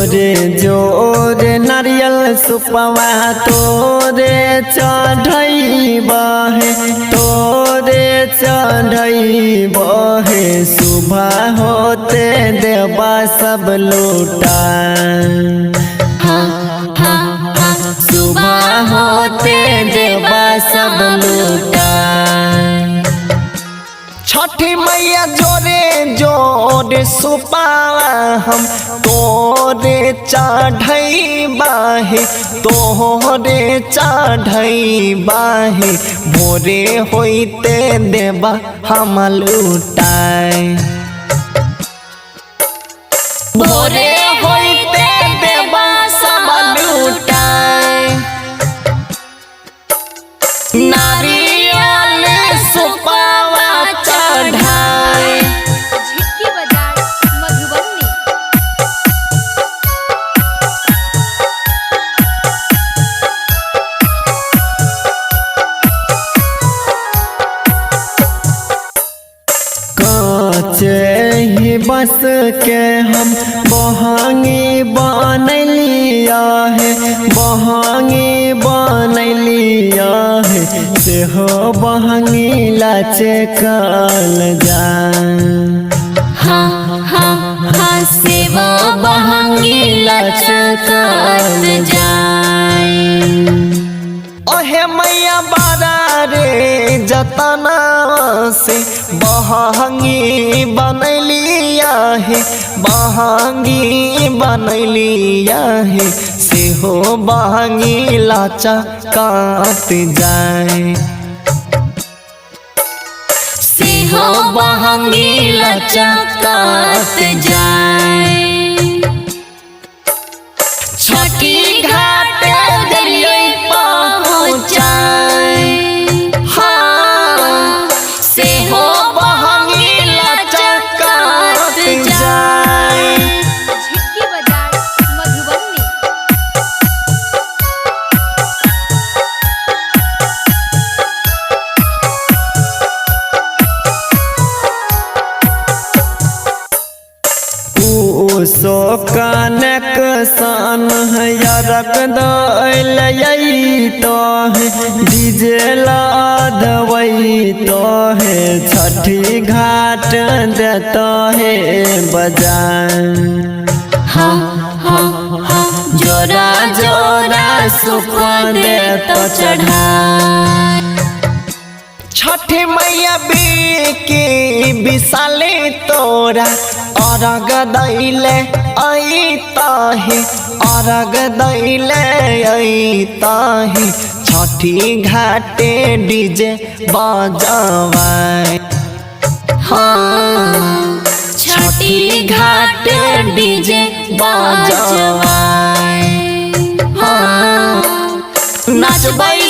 जोरे जोरे नारियल सुपवा तोरे चढ़ई बहे तोरे चढ़ई बहे सुबह होते देवा सब लूटा सुबह होते देवा सब लूटा। छठी मैया जोरे जोरे सुपावा हम तोरे चढ़ई बाहे तोरे चढ़ई बाहे भोरे होइते देवा हम लूटाए भोरे होइते देवा सब लूटाए। नारियल सुपावा चढ़ाए झिटकी बाजार मधुबनी। काचे ही बस के हम बहांगी बनलिया है बहांगी बनलिया है सेहो बहांगी लाचे कल जा सेवा बहांगी लचकत जाए। ओहे मैया बादा रे जतना से बहांगी बनलिया है बहांगी बनलिया है सेहो बहांगी लाचा काट जाए सेहो बहांगी लचकत जाए। छठी घाट दिल्ली पहुँचाए सेहो बहांगी लचकत जाए। झिटकी बाजार मधुबनी। ऊसो कनेक्शन है यारक दई तो है डीजे लादवई तो है छठी घाट देता है बजाए जोरा जोरा सुख दे तो चढ़ाए। छठी मैया विकी विशाले तोरा अरग दैले अइताही अरग दैले अइताही छठी घाटे डीजे बजवाए छठी घाट डीजे बजवाए। नचबै